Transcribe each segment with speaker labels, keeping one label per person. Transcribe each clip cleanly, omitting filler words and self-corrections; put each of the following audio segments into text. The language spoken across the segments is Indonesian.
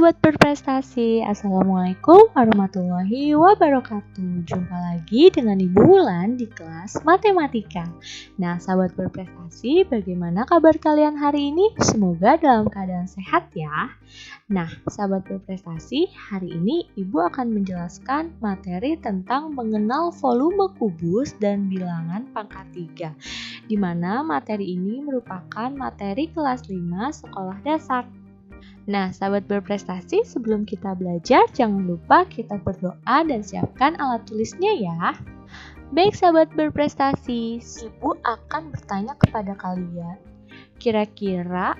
Speaker 1: sahabat berprestasi, Assalamualaikum warahmatullahi wabarakatuh. Jumpa lagi dengan Ibu Wulan di kelas matematika. Nah, sahabat berprestasi, bagaimana kabar kalian hari ini? Semoga dalam keadaan sehat ya. Nah, sahabat berprestasi, hari ini Ibu akan menjelaskan materi tentang mengenal volume kubus dan bilangan pangkat 3, di mana materi ini merupakan materi kelas 5 sekolah dasar. Nah, sahabat berprestasi, sebelum kita belajar, jangan lupa kita berdoa dan siapkan alat tulisnya ya. Baik sahabat berprestasi, Ibu akan bertanya kepada kalian, kira-kira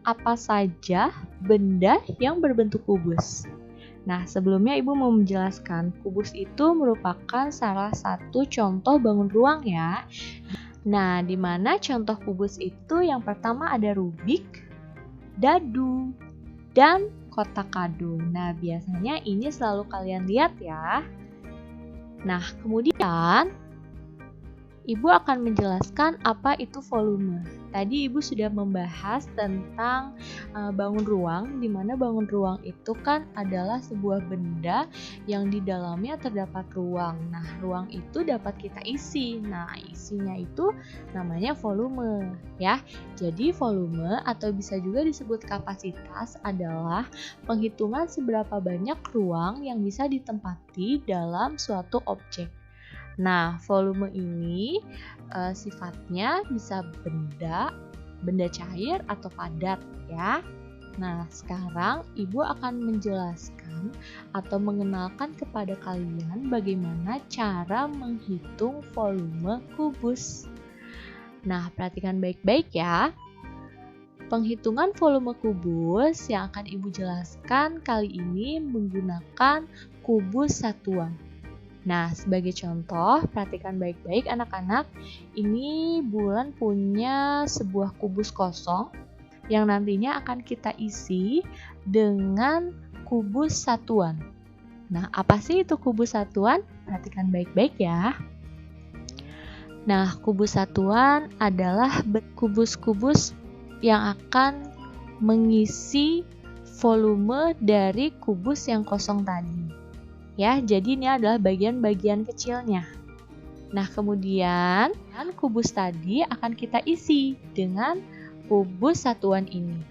Speaker 1: apa saja benda yang berbentuk kubus? Nah, sebelumnya Ibu mau menjelaskan, kubus itu merupakan salah satu contoh bangun ruang ya. Nah, di mana contoh kubus itu yang pertama ada rubik, dadu, dan kotak kado. Nah, biasanya ini selalu kalian lihat ya. Nah, kemudian Ibu akan menjelaskan apa itu volume. Tadi Ibu sudah membahas tentang bangun ruang, di mana bangun ruang itu kan adalah sebuah benda yang di dalamnya terdapat ruang. Nah, ruang itu dapat kita isi. Nah, isinya itu namanya volume, ya. Jadi volume atau bisa juga disebut kapasitas adalah penghitungan seberapa banyak ruang yang bisa ditempati dalam suatu objek. Nah, volume ini sifatnya bisa benda cair atau padat ya. Nah, sekarang Ibu akan menjelaskan atau mengenalkan kepada kalian bagaimana cara menghitung volume kubus. Nah, perhatikan baik-baik ya. Penghitungan volume kubus yang akan Ibu jelaskan kali ini menggunakan kubus satuan. Nah, sebagai contoh, perhatikan baik-baik anak-anak. Ini Bulan punya sebuah kubus kosong yang nantinya akan kita isi dengan kubus satuan. Nah, apa sih itu kubus satuan? Perhatikan baik-baik ya. Nah, kubus satuan adalah kubus-kubus yang akan mengisi volume dari kubus yang kosong tadi. Ya, jadi ini adalah bagian-bagian kecilnya. Nah, kemudian kubus tadi akan kita isi dengan kubus satuan ini.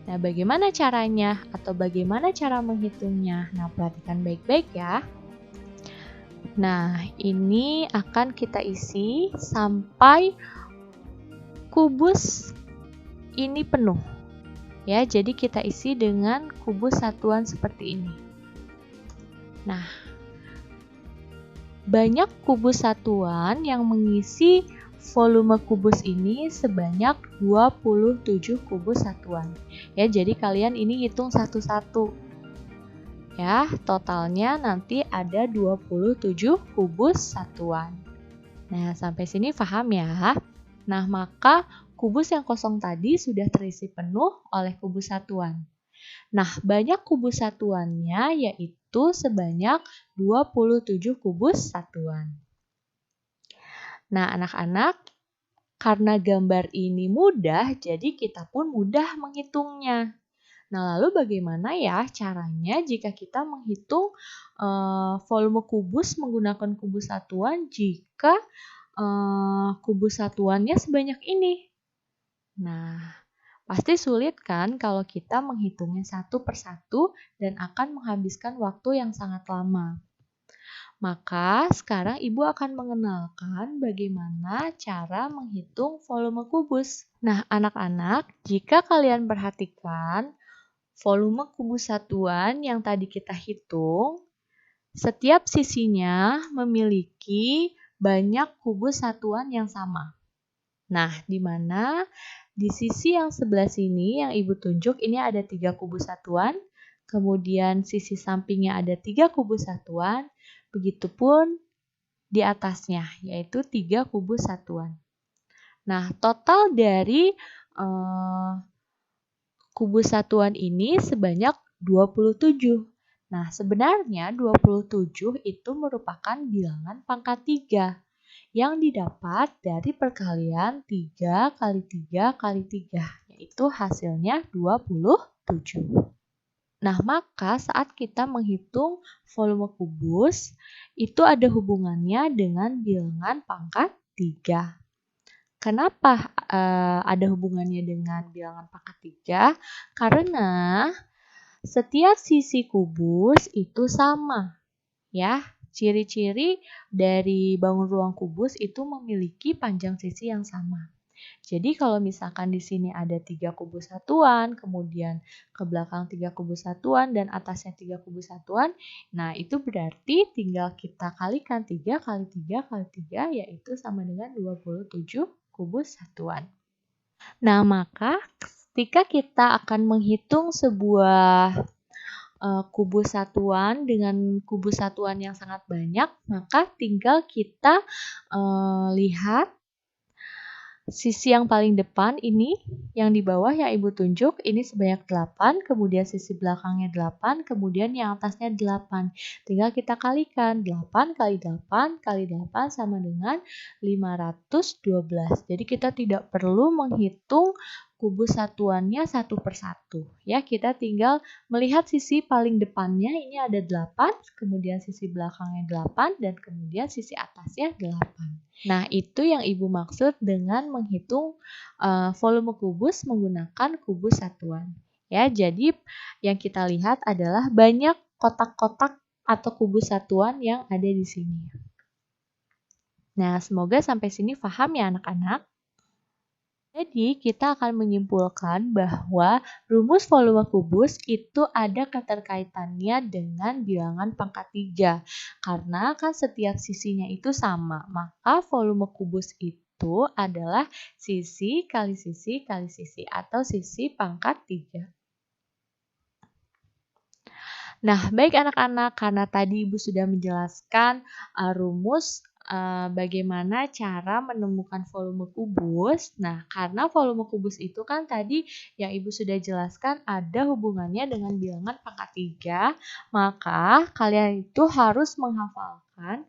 Speaker 1: Nah, bagaimana caranya atau bagaimana cara menghitungnya? Nah, perhatikan baik-baik ya. Nah, ini akan kita isi sampai kubus ini penuh. Ya, jadi kita isi dengan kubus satuan seperti ini. Nah, banyak kubus satuan yang mengisi volume kubus ini sebanyak 27 kubus satuan. Ya, jadi kalian ini hitung satu-satu. Ya, totalnya nanti ada 27 kubus satuan. Nah, sampai sini paham ya? Nah, maka kubus yang kosong tadi sudah terisi penuh oleh kubus satuan. Nah, banyak kubus satuannya yaitu sebanyak 27 kubus satuan. Nah, anak-anak, karena gambar ini mudah, jadi kita pun mudah menghitungnya. Nah, lalu bagaimana ya caranya jika kita menghitung volume kubus menggunakan kubus satuan jika kubus satuannya sebanyak ini? Nah, pasti sulit kan kalau kita menghitungnya satu persatu dan akan menghabiskan waktu yang sangat lama. Maka sekarang Ibu akan mengenalkan bagaimana cara menghitung volume kubus. Nah, anak-anak, jika kalian perhatikan volume kubus satuan yang tadi kita hitung, setiap sisinya memiliki banyak kubus satuan yang sama. Nah, di mana di sisi yang sebelah sini yang Ibu tunjuk ini ada 3 kubus satuan, kemudian sisi sampingnya ada 3 kubus satuan, begitupun di atasnya yaitu 3 kubus satuan. Nah, total dari kubus satuan ini sebanyak 27. Nah, sebenarnya 27 itu merupakan bilangan pangkat 3. Yang didapat dari perkalian 3 kali 3 kali 3, yaitu hasilnya 27. Nah, maka saat kita menghitung volume kubus, itu ada hubungannya dengan bilangan pangkat 3. Kenapa ada hubungannya dengan bilangan pangkat 3? Karena setiap sisi kubus itu sama, ya. Ciri-ciri dari bangun ruang kubus itu memiliki panjang sisi yang sama. Jadi kalau misalkan di sini ada 3 kubus satuan, kemudian ke belakang 3 kubus satuan, dan atasnya 3 kubus satuan, nah itu berarti tinggal kita kalikan 3 kali 3 kali 3, yaitu sama dengan 27 kubus satuan. Nah, maka ketika kita akan menghitung sebuah kubus satuan dengan kubus satuan yang sangat banyak, maka tinggal kita lihat sisi yang paling depan ini, yang di bawah yang Ibu tunjuk, ini sebanyak 8, kemudian sisi belakangnya 8, kemudian yang atasnya 8. Tinggal kita kalikan, 8 kali 8 kali 8 sama dengan 512. Jadi kita tidak perlu menghitung kubus satuannya satu persatu. Ya, kita tinggal melihat sisi paling depannya, ini ada 8, kemudian sisi belakangnya 8, dan kemudian sisi atasnya 8. Nah, itu yang Ibu maksud dengan menghitung volume kubus menggunakan kubus satuan. Ya, jadi yang kita lihat adalah banyak kotak-kotak atau kubus satuan yang ada di sini. Nah, semoga sampai sini paham ya anak-anak. Jadi, kita akan menyimpulkan bahwa rumus volume kubus itu ada keterkaitannya dengan bilangan pangkat 3. Karena kan setiap sisinya itu sama, maka volume kubus itu adalah sisi kali sisi kali sisi atau sisi pangkat 3. Nah, baik anak-anak, karena tadi Ibu sudah menjelaskan rumus bagaimana cara menemukan volume kubus. Nah, karena volume kubus itu kan tadi yang Ibu sudah jelaskan ada hubungannya dengan bilangan pangkat 3, maka kalian itu harus menghafalkan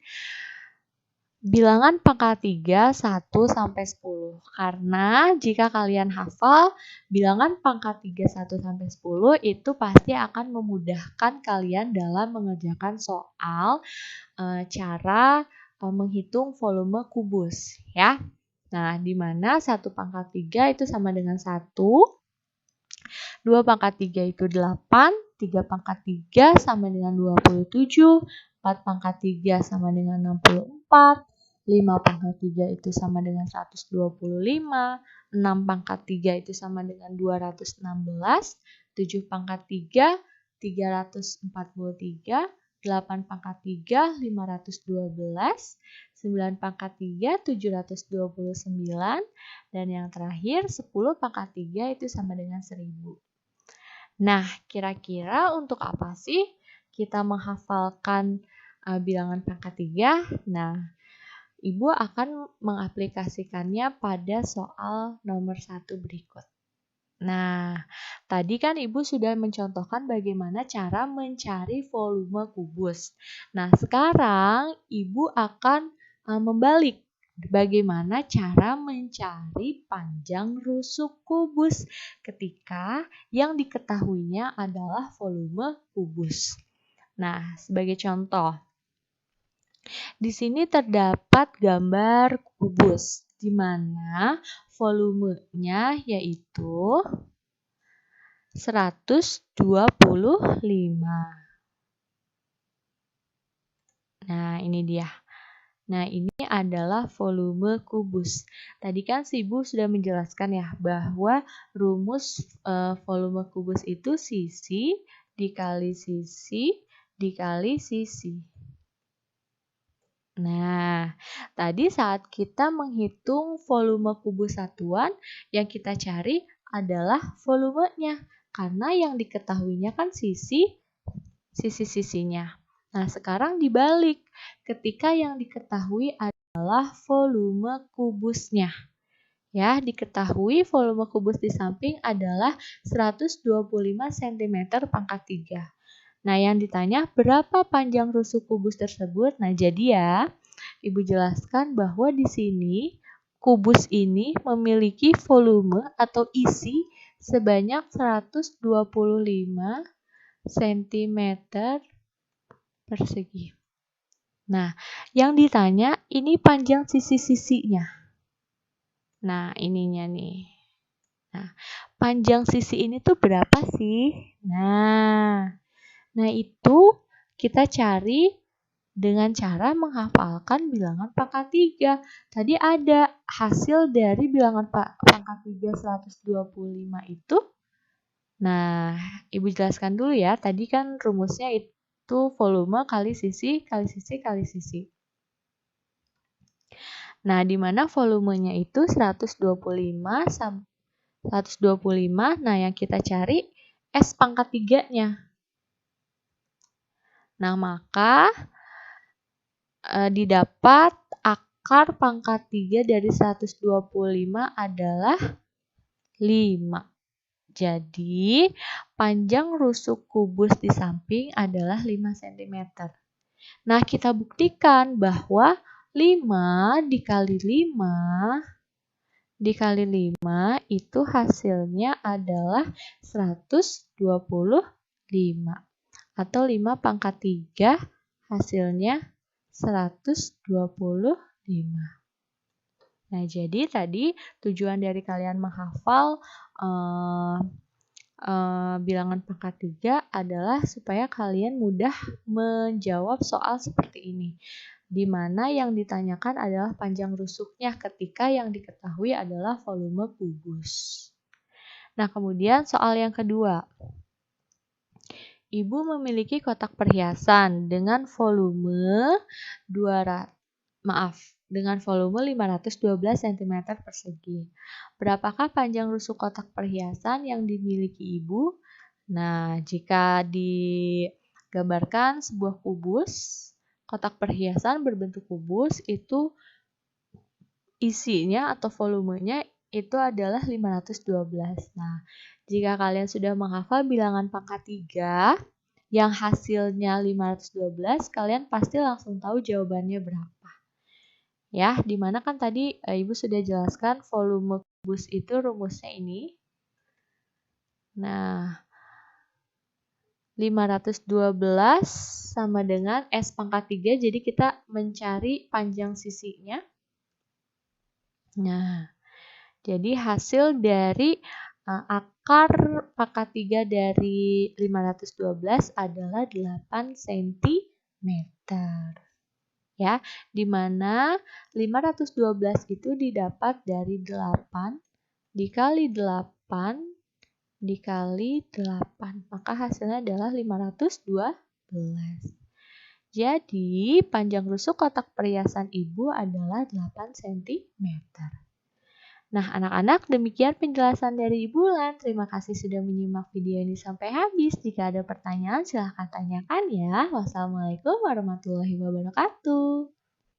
Speaker 1: bilangan pangkat 3 1 sampai 10. Karena jika kalian hafal bilangan pangkat 3 1 sampai 10 itu pasti akan memudahkan kalian dalam mengerjakan soal cara menghitung volume kubus, ya. Nah, di mana 1 pangkat 3 itu sama dengan 1, 2 pangkat 3 itu 8, 3 pangkat 3 sama dengan 27, 4 pangkat 3 sama dengan 64, 5 pangkat 3 itu sama dengan 125, 6 pangkat 3 itu sama dengan 216, 7 pangkat 3, 343, 8 pangkat 3, 512, 9 pangkat 3, 729, dan yang terakhir 10 pangkat 3 itu sama dengan 1000. Nah, kira-kira untuk apa sih kita menghafalkan bilangan pangkat 3? Nah, Ibu akan mengaplikasikannya pada soal nomor 1 berikut. Nah, tadi kan Ibu sudah mencontohkan bagaimana cara mencari volume kubus. Nah, sekarang Ibu akan membalik. Bagaimana cara mencari panjang rusuk kubus ketika yang diketahuinya adalah volume kubus. Nah, sebagai contoh, di sini terdapat gambar kubus, di mana volumenya yaitu 125. Nah, ini dia. Nah, ini adalah volume kubus. Tadi kan si Ibu sudah menjelaskan ya bahwa rumus volume kubus itu sisi dikali sisi dikali sisi. Nah, tadi saat kita menghitung volume kubus satuan, yang kita cari adalah volumenya. Karena yang diketahuinya kan sisi-sisinya. Nah, sekarang dibalik. Ketika yang diketahui adalah volume kubusnya. Ya, diketahui volume kubus di samping adalah 125 cm pangkat 3. Nah, yang ditanya berapa panjang rusuk kubus tersebut? Nah, jadi ya, Ibu jelaskan bahwa di sini kubus ini memiliki volume atau isi sebanyak 125 cm persegi. Nah, yang ditanya ini panjang sisi-sisinya. Nah, ininya nih. Nah, panjang sisi ini tuh berapa sih? Nah itu kita cari dengan cara menghafalkan bilangan pangkat 3. Tadi ada hasil dari bilangan pangkat 3 125 itu. Nah, Ibu jelaskan dulu ya. Tadi kan rumusnya itu volume kali sisi, kali sisi, kali sisi. Nah, di mana volumenya itu 125 sampai 125. Nah, yang kita cari S pangkat 3-nya. Nah, maka didapat akar pangkat 3 dari 125 adalah 5. Jadi, panjang rusuk kubus di samping adalah 5 cm. Nah, kita buktikan bahwa 5 dikali 5 itu hasilnya adalah 125. Atau 5 pangkat 3 hasilnya 125. Nah, jadi tadi tujuan dari kalian menghafal bilangan pangkat 3 adalah supaya kalian mudah menjawab soal seperti ini. Di mana yang ditanyakan adalah panjang rusuknya ketika yang diketahui adalah volume kubus. Nah, kemudian soal yang kedua. Ibu memiliki kotak perhiasan dengan volume 512 cm persegi. Berapakah panjang rusuk kotak perhiasan yang dimiliki Ibu? Nah, jika digambarkan sebuah kubus, kotak perhiasan berbentuk kubus itu isinya atau volumenya itu adalah 512. Nah, jika kalian sudah menghafal bilangan pangkat 3 yang hasilnya 512, kalian pasti langsung tahu jawabannya berapa. Ya, dimana kan tadi Ibu sudah jelaskan volume kubus itu rumusnya ini. Nah, 512 sama dengan S pangkat 3, jadi kita mencari panjang sisinya. Nah, jadi hasil dari akar pangkat 3 dari 512 adalah 8 cm. Ya, di mana 512 itu didapat dari 8 dikali 8 dikali 8. Maka hasilnya adalah 512. Jadi, panjang rusuk kotak perhiasan Ibu adalah 8 cm. Nah, anak-anak, demikian penjelasan dari Ibu Lan. Terima kasih sudah menyimak video ini sampai habis. Jika ada pertanyaan, silahkan tanyakan ya. Wassalamualaikum warahmatullahi wabarakatuh.